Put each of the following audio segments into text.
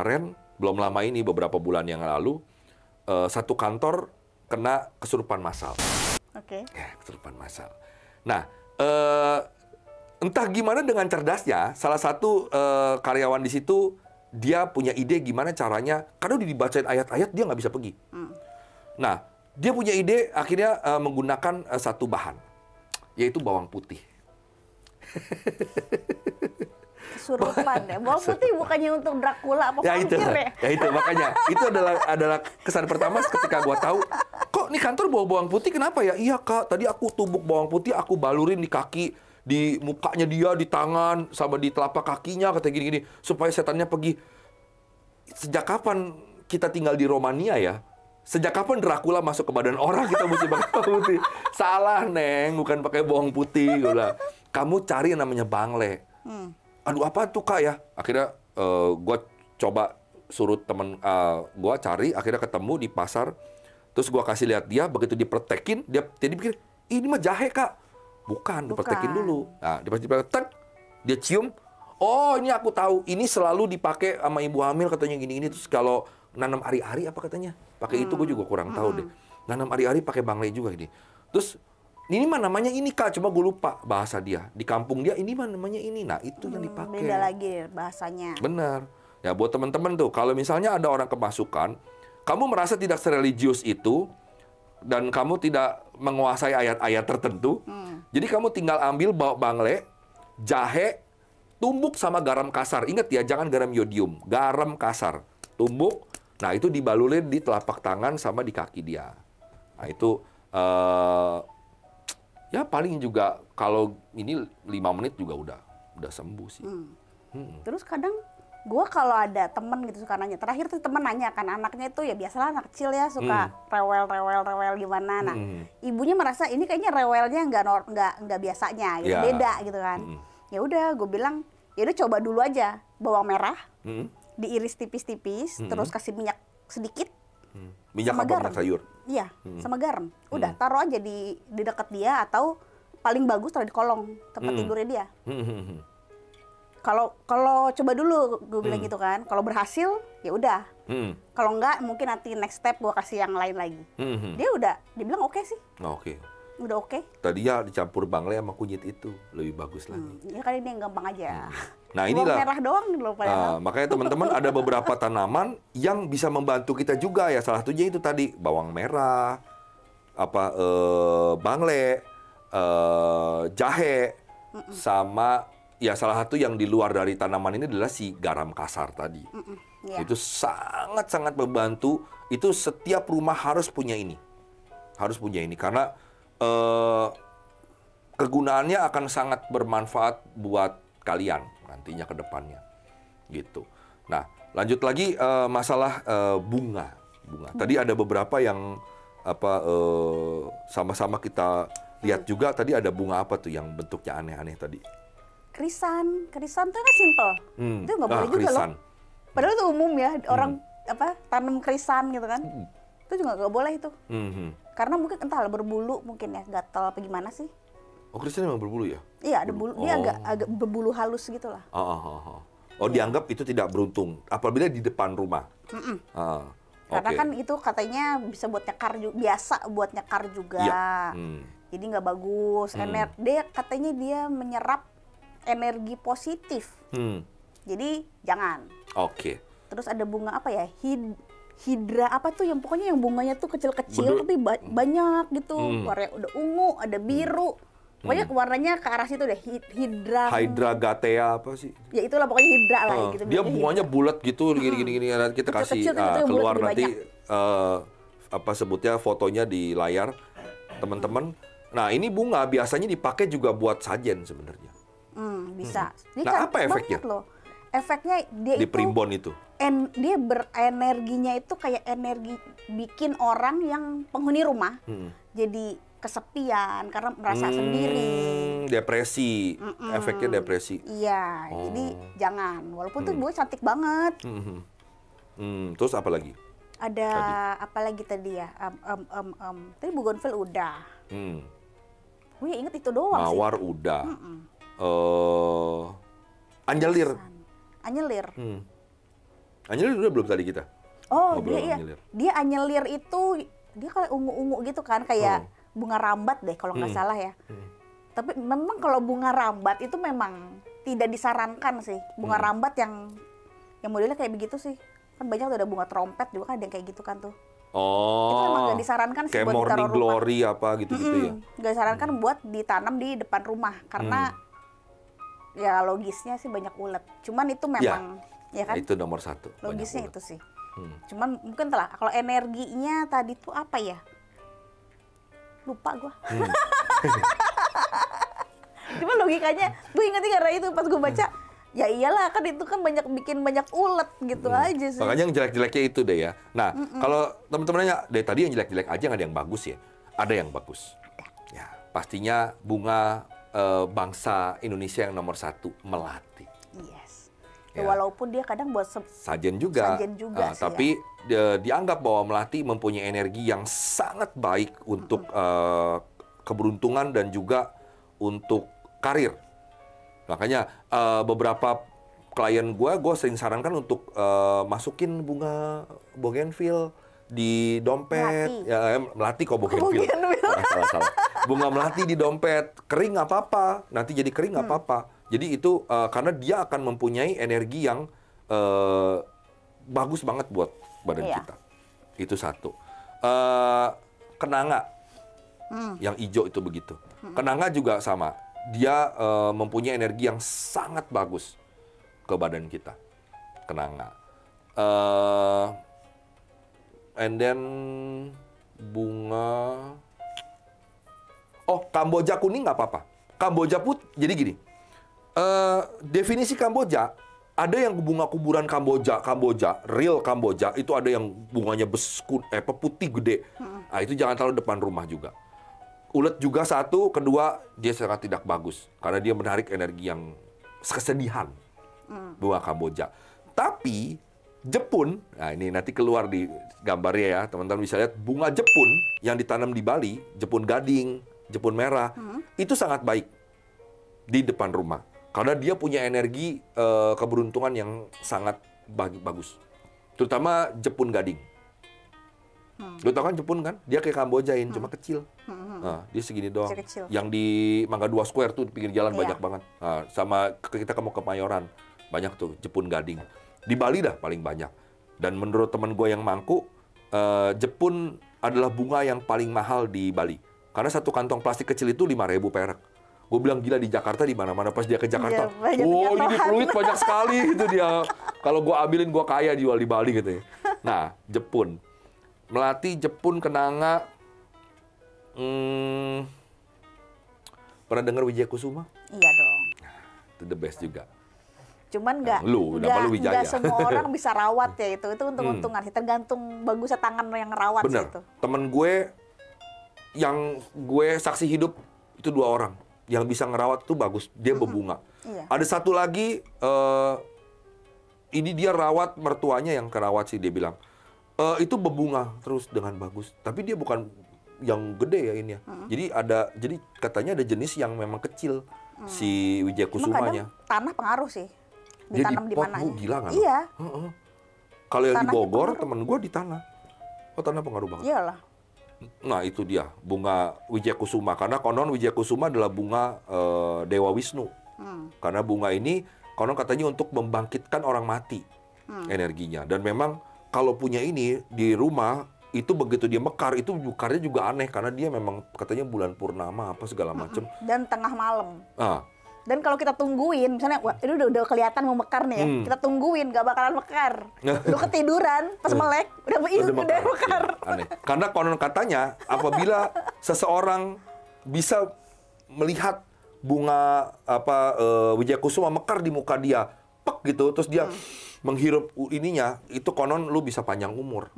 kemarin, belum lama ini, beberapa bulan yang lalu, satu kantor kena kesurupan massal. Oke. Ya, kesurupan massal. Nah, entah gimana dengan cerdasnya, salah satu karyawan di situ, dia punya ide gimana caranya, karena udah dibacain ayat-ayat, dia nggak bisa pergi. Nah, dia punya ide akhirnya menggunakan satu bahan, yaitu bawang putih. Kesurupan ya. Bawang putih bukannya untuk Dracula apa Ya itu, vampir ya? ya itu makanya itu adalah kesan pertama ketika gua tahu, kok nih kantor bawa bawang putih kenapa ya? Iya Kak, tadi aku tumbuk bawang putih, aku balurin di kaki, di mukanya dia, di tangan, sama di telapak kakinya, kata gini-gini, supaya setannya pergi. Sejak kapan kita tinggal di Romania ya? Sejak kapan Dracula masuk ke badan orang kita mesti pakai bawang putih? Salah, Neng, bukan pakai bawang putih. Gua bilang, kamu cari yang namanya bangle. Aduh, apa tuh Kak ya? Akhirnya gue coba suruh temen gue cari, akhirnya ketemu di pasar. Terus gue kasih lihat dia, begitu dipertekin, dia pikir, ini mah jahe Kak. Bukan, dipertekin dulu. Nah, dipertekin, dia cium. Oh, ini aku tahu. Ini selalu dipakai sama ibu hamil katanya gini-gini. Terus kalau nanam ari-ari apa katanya? Pakai itu gue juga kurang tahu deh. Nanam ari-ari pakai bangle juga ini. Terus ini mah namanya ini Kak, cuma gue lupa bahasa dia. Di kampung dia ini mah namanya ini. Nah, itu yang dipakai. Beda lagi bahasanya. Benar. Ya buat teman-teman tuh, kalau misalnya ada orang kemasukan, kamu merasa tidak sereligius itu, dan kamu tidak menguasai ayat-ayat tertentu, jadi kamu tinggal ambil bangle, jahe, tumbuk sama garam kasar. Ingat ya, jangan garam yodium, garam kasar. Tumbuk, nah itu dibalurin di telapak tangan sama di kaki dia. Nah itu, ya paling juga kalau ini 5 menit juga udah sembuh sih. Terus kadang gue kalau ada temen gitu suka nanya, terakhir tuh temen nanya kan, anaknya itu ya biasalah anak kecil ya suka rewel gimana. Nah, ibunya merasa ini kayaknya rewelnya nggak biasanya, gitu, beda gitu kan. Ya udah, gue bilang ya udah coba dulu aja bawang merah, diiris tipis-tipis, terus kasih minyak sedikit. Minyak sama apa? garam. Minyak sayur? Iya, sama garam. Udah, taruh aja di dekat dia, atau paling bagus taruh di kolong tempat tidurnya dia. Kalau coba dulu, gue bilang gitu kan. Kalau berhasil, ya udah. Kalau enggak, mungkin nanti next step gue kasih yang lain lagi. Dia bilang oke sih. Oke. Udah oke. Tadinya dicampur bangle sama kunyit itu lebih bagus lagi. Ya kali ini yang gampang aja. Nah Bawang inilah. merah doang loh padahal. Makanya teman-teman ada beberapa tanaman yang bisa membantu kita juga ya. Salah satunya itu tadi bawang merah, bangle, jahe, sama ya salah satu yang di luar dari tanaman ini adalah si garam kasar tadi. Itu sangat-sangat membantu. Itu setiap rumah harus punya ini. Harus punya ini karena kegunaannya akan sangat bermanfaat buat kalian nantinya ke depannya. Gitu. Nah, lanjut lagi masalah bunga. Tadi ada beberapa yang sama-sama kita lihat juga. Tadi ada bunga apa tuh yang bentuknya aneh-aneh tadi? Krisan tuh kan simple. Itu nggak boleh juga krisan. loh. Padahal itu umum ya, orang tanam krisan gitu kan. Itu juga nggak boleh itu. Karena mungkin entah berbulu mungkin ya, gatal apa gimana sih. Oh, krisan memang berbulu ya? Iya, ada bulu. Dia agak berbulu halus gitu lah. Oh, dianggap itu tidak beruntung apabila di depan rumah. Karena kan itu katanya bisa buat nyekar juga, biasa buat nyekar juga. Ya. Jadi nggak bagus. Dia katanya dia menyerap energi positif. Jadi jangan. Oke. Terus ada bunga apa ya? Hidra apa tuh yang pokoknya yang bunganya tuh kecil-kecil tapi banyak gitu. Warnanya udah ungu, ada biru. Pokoknya warnanya ke arah situ deh. Hydragatea apa sih? Ya itulah pokoknya hidra lah gitu. Dia bunganya bulat gitu gini. Kita kasih keluar nanti sebutnya fotonya di layar teman-teman. Nah, ini bunga biasanya dipakai juga buat sajen sebenarnya. Bisa. Nah, apa efeknya? Loh. Efeknya dia di primbon itu. Dia berenerginya itu kayak energi bikin orang yang penghuni rumah jadi kesepian karena merasa sendiri. Depresi. Efeknya depresi. Iya, jadi jangan. Walaupun tuh bunga cantik banget. Terus apa lagi? Ada apa lagi tadi ya? Tadi bougainville udah. Gue inget itu doang sih. Mawar udah. Anjelir. Anyelir udah belum tadi kita? Oh, Ngobrol dia anyelir. dia anyelir itu dia kayak ungu-ungu gitu kan, kayak bunga rambat deh kalau nggak salah ya. Tapi memang kalau bunga rambat itu memang tidak disarankan sih. Bunga rambat yang modelnya kayak begitu sih. Kan banyak tuh ada bunga trompet juga kan ada yang kayak gitu kan tuh. Itu memang Oh, nggak disarankan sih kayak buat ditaruh morning rumah. glory apa gitu-gitu ya? Nggak disarankan buat ditanam di depan rumah karena ya logisnya sih banyak ulet. Cuman itu memang ya kan Nah, itu nomor 1. logisnya itu sih. Cuman mungkin telah kalau energinya tadi tuh apa ya? Lupa gua. Cuma logikanya gue ingetnya karena itu pas gue baca ya iyalah kan itu kan bikin banyak ulet gitu aja sih. Makanya yang jelek-jeleknya itu deh ya. Nah, kalau teman-teman nanya, deh tadi yang jelek-jelek aja nggak ada yang bagus ya? Ada yang bagus. Ya, pastinya bunga bangsa Indonesia yang nomor 1, melati. Yes. Ya. Walaupun dia kadang buat Sajen juga. Sajen juga sih, tapi dianggap bahwa melati mempunyai energi yang sangat baik untuk keberuntungan dan juga untuk karir. Makanya beberapa klien gue sering sarankan untuk masukin bunga bougainville di dompet. Melati. Melati kok bougainville. Salah. Bunga melati di dompet, kering nggak apa-apa. Nanti jadi kering nggak apa-apa. Jadi itu karena dia akan mempunyai energi yang bagus banget buat badan kita. Itu satu. Kenanga, yang hijau itu begitu. Kenanga juga sama. Dia mempunyai energi yang sangat bagus ke badan kita. Kenanga. And then bunga. Oh, Kamboja kuning nggak apa-apa. Kamboja jadi gini. Definisi Kamboja, ada yang bunga kuburan Kamboja, real Kamboja, itu ada yang bunganya putih gede. Nah, itu jangan taruh depan rumah juga. Ulet juga satu, kedua dia sangat tidak bagus karena dia menarik energi yang kesedihan. Bunga Kamboja. Tapi Jepun, nah ini nanti keluar di gambarnya ya, teman-teman bisa lihat bunga Jepun yang ditanam di Bali, Jepun gading, Jepun merah, itu sangat baik di depan rumah. Karena dia punya energi keberuntungan yang sangat bagus. Terutama Jepun gading. Lu tau kan Jepun kan? Dia kayak Kambojain, cuma kecil. Nah, dia segini doang. Kecil. Yang di Mangga 2 Square tuh di pinggir jalan banyak banget. Nah, sama kita mau ke Mayoran, banyak tuh Jepun gading. Di Bali dah paling banyak. Dan menurut teman gue yang mangku, Jepun adalah bunga yang paling mahal di Bali. Karena satu kantong plastik kecil itu 5.000 perak. Gue bilang gila di Jakarta di mana-mana, pas dia ke Jakarta. Wow, ini fluid banyak sekali gitu dia. Kalau gue ambilin gue kaya jual di Bali gitu ya. Nah, Jepun. Melati, Jepun, Kenanga. Pernah dengar Wijaya Kusuma? Iya dong. Itu the best juga. Cuman nggak semua orang bisa rawat ya itu untung-untungan sih, tergantung bagusnya tangan yang rawat. Bener. Itu. Temen gue yang gue saksi hidup itu 2 orang yang bisa ngerawat tuh bagus, dia berbunga. Iya. Ada satu lagi ini dia rawat mertuanya yang kerawat sih, dia bilang itu berbunga terus dengan bagus, tapi dia bukan yang gede ya ini ya. Jadi katanya ada jenis yang memang kecil si Wijaya Kusumanya. Tanah pengaruh sih. Ditanam di mana? Gila kan? Iya. Kalau yang di Bogor temen gue di tanah. Oh, tanah pengaruh banget. Iyalah. Nah, itu dia bunga Wijaya Kusuma, karena konon Wijaya Kusuma adalah bunga Dewa Wisnu. Karena bunga ini konon katanya untuk membangkitkan orang mati energinya. Dan memang kalau punya ini di rumah itu begitu dia mekar, itu mekarnya juga aneh karena dia memang katanya bulan purnama apa segala macem. Dan tengah malam. Ah. Dan kalau kita tungguin, misalnya, wah ini udah kelihatan mau mekar nih ya, kita tungguin, gak bakalan mekar. Lu ketiduran, pas melek, udah mekar. Aneh. Karena konon katanya, apabila seseorang bisa melihat bunga Wijaya Kusuma mekar di muka dia, pek gitu, terus dia menghirup ininya, itu konon lu bisa panjang umur.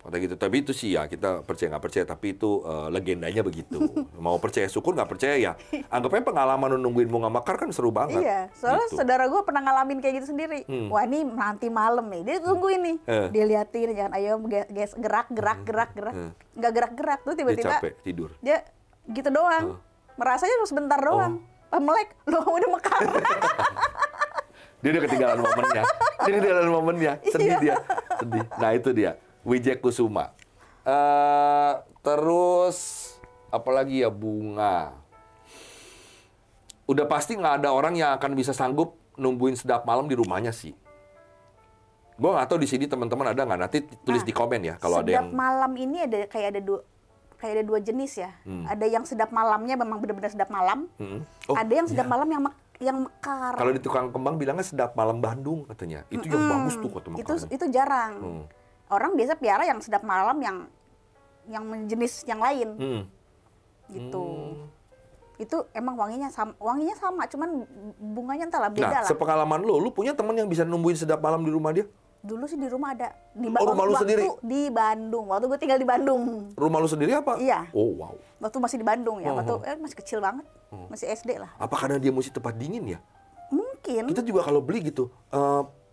Kata gitu. Tapi itu sih ya, kita percaya nggak percaya, tapi itu legendanya begitu. Mau percaya syukur, nggak percaya ya. Anggapnya pengalaman nungguin bunga mekar kan seru banget. Iya, soalnya gitu. saudara gue pernah ngalamin kayak gitu sendiri. Wah ini nanti malam nih, dia tungguin nih. Dia liatin, jangan ayo guys gerak. Nggak gerak-gerak, tuh tiba-tiba. Dia capek, tidur. Dia gitu doang. Merasanya cuma sebentar doang. Pas melek, loh udah mekar. Dia udah ketinggalan momennya. Dia ketinggalan momennya. Sedih dia. Sedih. Nah itu dia. Wijaya Kusuma. Terus apalagi ya, bunga. Udah pasti nggak ada orang yang akan bisa sanggup nungguin sedap malam di rumahnya sih. Gue nggak tahu di sini teman-teman ada nggak, nanti tulis di komen ya kalau ada yang. Sedap malam ini ada kayak ada dua jenis ya. Ada yang sedap malamnya memang benar-benar sedap malam. Oh, ada yang sedap malam yang mekar. kalau di tukang kembang bilangnya sedap malam Bandung katanya. Itu yang bagus tuh kata makannya. Itu jarang. Orang biasa piara yang sedap malam yang jenis yang lain. Gitu. Itu emang wanginya sama, cuman bunganya entahlah beda Nah, lah. sepengalaman lu punya teman yang bisa nungguin sedap malam di rumah dia? Dulu sih di rumah ada. rumah lu sendiri? Di Bandung. Waktu gue tinggal di Bandung. Rumah lu sendiri apa? Iya. Oh, wow. Waktu masih di Bandung ya. Waktu masih kecil banget. Masih SD lah. Apa karena dia mesti tempat dingin ya? Mungkin. Kita juga kalau beli gitu,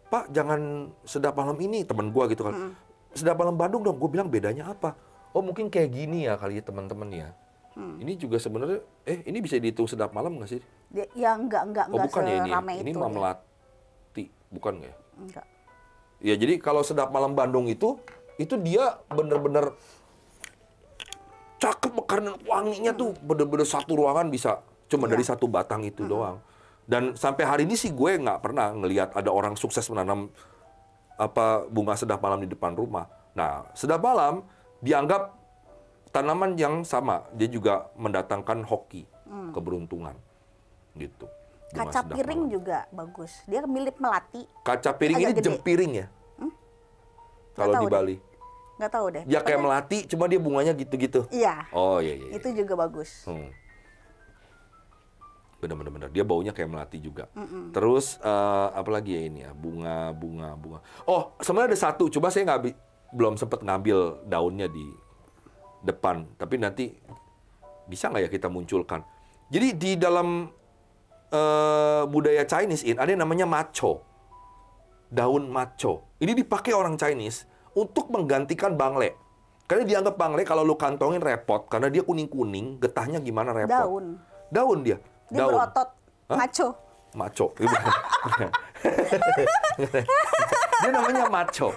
Pak jangan sedap malam ini, teman gua gitu kan. Sedap malam Bandung dong. Gue bilang bedanya apa? Oh, mungkin kayak gini ya kali ya teman-teman ya. Ini juga sebenarnya, ini bisa dihitung sedap malam nggak sih? Ya enggak Oh, bukan ya ini. seramai Ini itu. Melati, bukan nggak ya? Enggak. Ya jadi kalau sedap malam Bandung itu dia bener-bener cakep karena wanginya tuh bener-bener satu ruangan bisa cuma dari satu batang itu doang. Dan sampai hari ini sih gue nggak pernah ngelihat ada orang sukses menanam bunga sedap malam di depan rumah. Nah, sedap malam dianggap tanaman yang sama, dia juga mendatangkan hoki, keberuntungan, gitu. Bunga Kaca sedap piring malam. juga bagus. Dia mirip melati. Kaca piring agak ini gede. jempiring ya? Kalau tahu di deh. Bali. Nggak tahu deh. Ya kayak Pokoknya- melati, cuma dia bunganya gitu-gitu. Iya. Oh iya iya. Itu juga bagus. Bener-bener dia baunya kayak melati juga. Terus apa lagi ya ini ya, bunga. Oh sebenarnya ada satu, coba saya belum sempat ngambil daunnya di depan, tapi nanti bisa nggak ya kita munculkan. Jadi di dalam budaya Chinese ada yang namanya matcho, daun matcho. Ini dipakai orang Chinese untuk menggantikan bangle. Karena dianggap bangle kalau lu kantongin repot, karena dia kuning-kuning, getahnya gimana repot. Daun dia. Dia Daun. berotot. Hah? Maco. Dia namanya macho.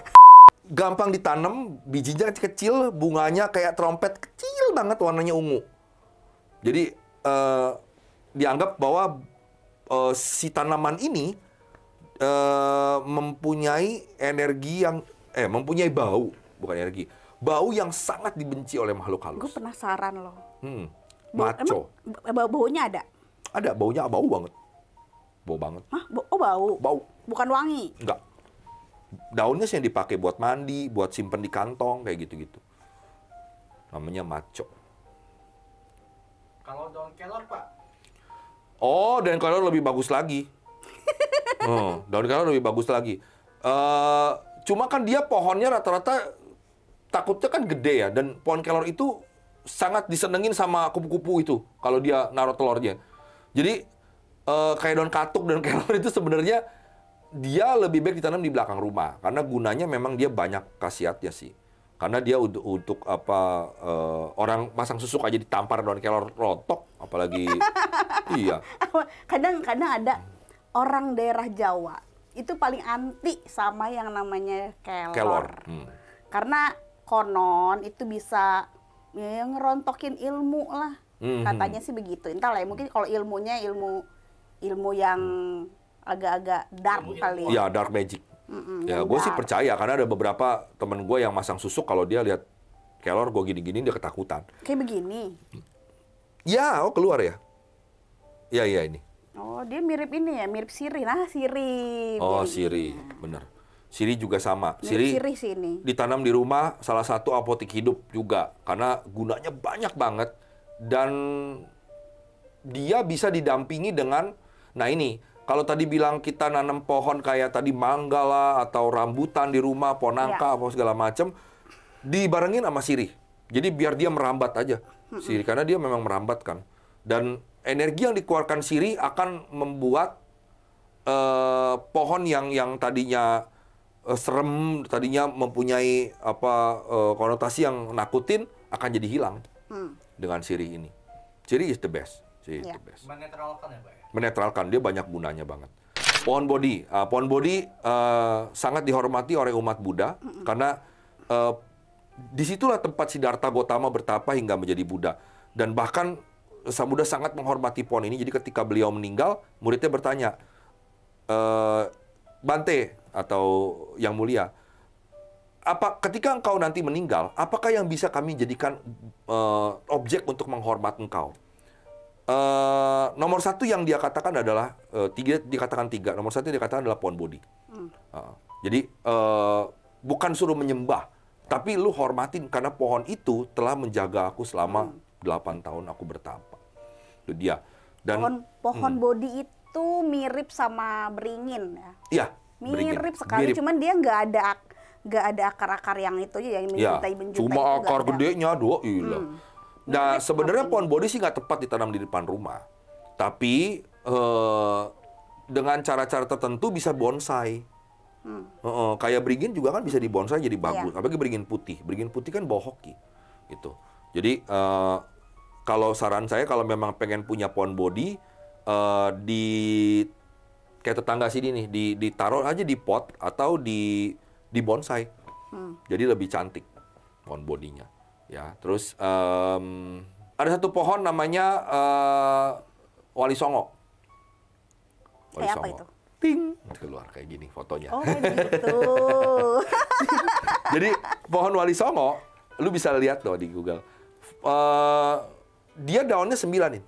Gampang ditanam, bijinya kecil, bunganya kayak trompet kecil banget, warnanya ungu. Jadi dianggap bahwa si tanaman ini mempunyai energi yang mempunyai bau, bukan energi, bau yang sangat dibenci oleh makhluk Gue halus. penasaran loh. Macho. Emang baunya ada? Ada baunya, bau banget. Bau banget. Hah? Oh bau? Bau. Bukan wangi? Enggak. Daunnya sih yang dipakai buat mandi, buat simpen di kantong, kayak gitu-gitu. Namanya macho. Kalau daun kelor, Pak? Oh, daun kelor lebih bagus lagi. Daun kelor lebih bagus lagi. Cuma kan dia pohonnya rata-rata takutnya kan gede ya. Dan pohon kelor itu sangat disenengin sama kupu-kupu itu kalau dia naruh telurnya. Jadi kayak daun katuk, daun kelor itu sebenarnya dia lebih baik ditanam di belakang rumah karena gunanya memang dia banyak khasiatnya sih. Karena dia untuk orang pasang susuk aja ditampar daun kelor rontok, apalagi iya. Kadang-kadang ada orang daerah Jawa itu paling anti sama yang namanya kelor. Karena konon itu bisa ngerontokin ilmu lah. Katanya sih begitu. Entahlah ya, mungkin kalau ilmunya ilmu yang agak-agak dark kali. Ya, dark magic. Ya, gue sih percaya karena ada beberapa temen gue yang masang susuk kalau dia lihat kelor gue gini-gini dia ketakutan. Kayak begini. Ya, keluar ya. Iya ini. Oh, dia mirip ini ya, mirip sirih. Nah, sirih. Oh, sirih, bener. Sirih juga sama. Mirip sirih sih ini. Ditanam di rumah, salah satu apotek hidup juga karena gunanya banyak banget dan dia bisa didampingi dengan, nah ini. Kalau tadi bilang kita nanam pohon kayak tadi mangga lah atau rambutan di rumah, pohon nangka apa segala macam, dibarengin sama sirih. Jadi biar dia merambat aja sirih karena dia memang merambat kan. Dan energi yang dikeluarkan sirih akan membuat pohon yang tadinya serem, tadinya mempunyai konotasi yang nakutin akan jadi hilang dengan sirih ini. Sirih is the best. Sirih is the best. Menetralkan ya, Pak ya? Menetralkan, dia banyak gunanya banget. Pohon bodi sangat dihormati oleh umat Buddha karena disitulah tempat Siddhartha Gautama bertapa hingga menjadi Buddha. Dan bahkan Sang Buddha sangat menghormati pohon ini. Jadi ketika beliau meninggal, muridnya bertanya, Bante atau Yang Mulia, ketika engkau nanti meninggal, apakah yang bisa kami jadikan objek untuk menghormat engkau? Nomor satu yang dia katakan adalah tiga. Nomor satu yang dikatakan adalah pohon bodi. Jadi bukan suruh menyembah, tapi lu hormatin karena pohon itu telah menjaga aku selama 8 tahun aku bertapa. Itu dia. Dan pohon bodi itu mirip sama beringin ya. Iya, mirip sekali. Cuman dia nggak ada akar-akar yang itu aja yang menjuntai cuma akar gedenya doang. Nah, sebenarnya pohon bodi sih nggak tepat ditanam di depan rumah. Tapi dengan cara-cara tertentu bisa bonsai. Kayak beringin juga kan bisa dibonsai jadi bagus. Apalagi beringin putih. Beringin putih kan bawa hoki. Gitu. Jadi kalau saran saya kalau memang pengen punya pohon bodi kayak tetangga sini nih ditaruh aja di pot atau di bonsai. Jadi lebih cantik pohon bodinya. Ya, terus ada satu pohon namanya Wali Songo. Wali Kayak Songo. apa itu? Ting, keluar kayak gini fotonya. Oh, gitu. Jadi pohon Wali Songo, lu bisa lihat loh di Google. Dia daunnya 9 nih.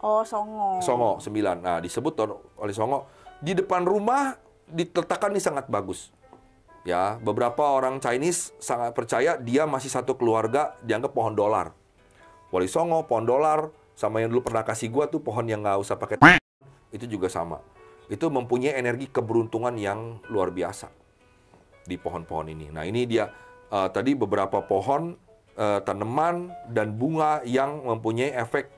Oh, songo. Songo 9. Nah, disebut Wali Songo. Di depan rumah diletakkan ini sangat bagus. Ya, beberapa orang Chinese sangat percaya dia masih satu keluarga dianggap pohon dolar. Wali Songo, pohon dolar, sama yang dulu pernah kasih gua tuh pohon yang nggak usah pakai itu juga sama. Itu mempunyai energi keberuntungan yang luar biasa di pohon-pohon ini. Nah, ini dia tadi beberapa pohon, tanaman dan bunga yang mempunyai efek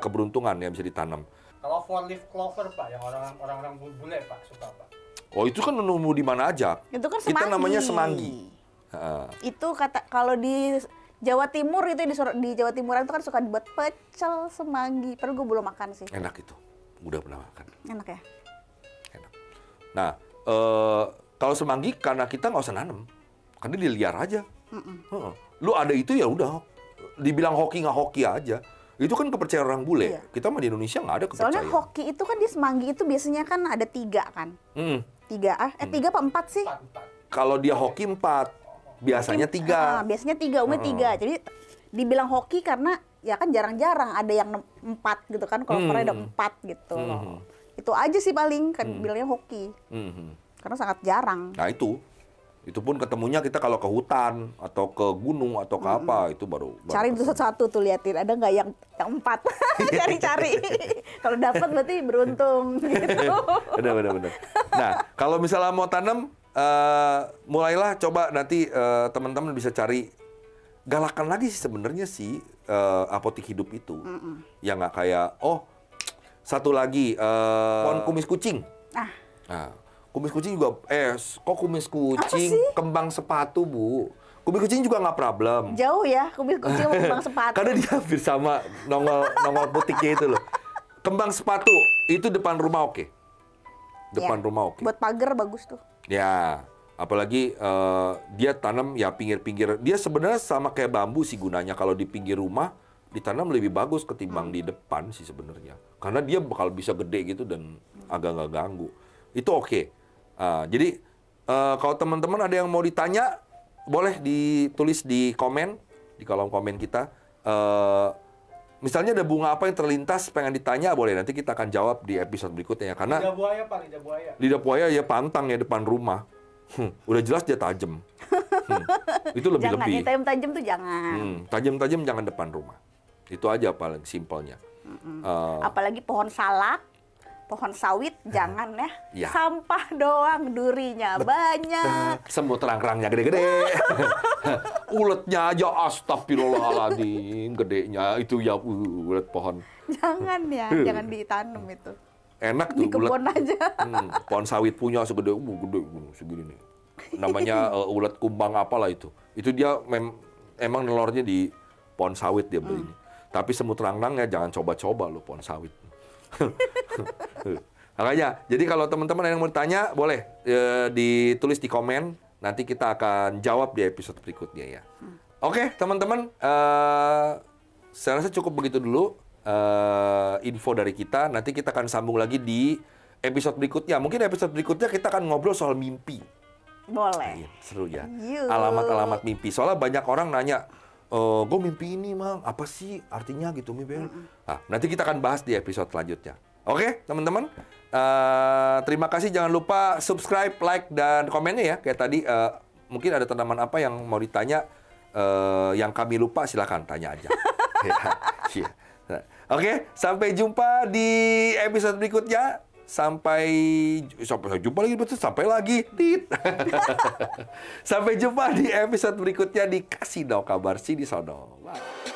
keberuntungan yang bisa ditanam. Kalau four leaf clover Pak, yang orang-orang bule Pak suka Pak. Oh, itu kan nemu di mana aja. Itu kan semanggi. Kita namanya semanggi. Itu kalau di Jawa Timur itu di Jawa Timuran itu kan suka dibuat pecel semanggi. Padahal gue belum makan sih. Enak itu. Udah pernah makan. Enak ya? Enak. Nah, kalau semanggi karena kita nggak usah nanam. Karena dia liar aja. Lu ada itu ya udah. Dibilang hoki nggak hoki aja. Itu kan kepercayaan orang bule. Iya. Kita mah di Indonesia nggak ada kepercayaan. Soalnya hoki itu kan di semanggi itu biasanya kan ada 3 kan. 3 apa 4 sih? 4. Kalau dia hoki 4, biasanya 3. Biasanya 3, umumnya 3. Jadi dibilang hoki karena ya kan jarang-jarang ada yang 4 gitu kan. Kalau pernah ada 4 gitu. Itu aja sih paling kan bilangnya hoki. Karena sangat jarang. Nah itu pun ketemunya kita kalau ke hutan atau ke gunung atau ke apa itu baru cari itu satu-satu tuh, liatin ada nggak yang 4. Cari-cari. Kalau dapat berarti beruntung gitu. Benar. Nah, kalau misalnya mau tanam, mulailah coba nanti teman-teman bisa cari galakan lagi sih sebenarnya sih apotik hidup itu. Ya nggak kayak satu lagi pohon kumis kucing. Nah, kumis kucing juga, kok kumis kucing, kembang sepatu, Bu. Kumis kucing juga nggak problem. Jauh ya, kumis kucing sama kembang sepatu. Karena dia hampir sama nongol putiknya itu loh. Kembang sepatu, itu depan rumah oke. Depan rumah oke. Buat pagar bagus tuh. Ya, apalagi dia tanam ya pinggir-pinggir. Dia sebenarnya sama kayak bambu sih gunanya. Kalau di pinggir rumah, ditanam lebih bagus ketimbang di depan sih sebenarnya. Karena dia bakal bisa gede gitu dan agak nggak ganggu. Itu oke. Jadi kalau teman-teman ada yang mau ditanya, boleh ditulis di kolom komen kita. Misalnya ada bunga apa yang terlintas pengen ditanya, boleh nanti kita akan jawab di episode berikutnya ya. Karena lidah buaya Pak, lidah buaya. Lidah buaya ya pantang ya depan rumah. Udah jelas dia tajam. Itu lebih-lebih. Jangan, tajam tuh jangan. Tajam-tajam jangan depan rumah. Itu aja paling simpelnya. Apalagi pohon salak. Pohon sawit jangan ya. Sampah doang, durinya banyak. Semut terang-terangnya gede-gede. Uletnya aja astagfirullahaladzim, gedenya itu ya ulet pohon. Jangan ya, jangan ditanam itu. Enak tuh di kebun ulet. Aja. Pohon sawit punya segede segini nih. Namanya ulet kumbang apalah itu. Itu dia emang nelornya di pohon sawit dia beli. Tapi semut terang-terangnya jangan coba-coba lo pohon sawit. Makanya, jadi kalau teman-teman ada yang mau tanya, boleh ditulis di komen. Nanti kita akan jawab di episode berikutnya ya. Oke, teman-teman. Saya rasa cukup begitu dulu info dari kita. Nanti kita akan sambung lagi di episode berikutnya. Mungkin episode berikutnya kita akan ngobrol soal mimpi. Boleh. Seru ya. Yuk. Alamat-alamat mimpi. Soalnya banyak orang nanya, gue mimpi ini, Mang. Apa sih artinya gitu mimpi? Nah, nanti kita akan bahas di episode selanjutnya. Oke, teman-teman. Terima kasih. Jangan lupa subscribe, like, dan komennya ya. Kayak tadi, mungkin ada tanaman apa yang mau ditanya, yang kami lupa, silakan tanya aja. Iya. Oke, sampai jumpa di episode berikutnya. Sampai jumpa lagi, betul, sampai lagi. Sampai jumpa di episode berikutnya di Kasih Dong Kabar Si di Sono. Bye.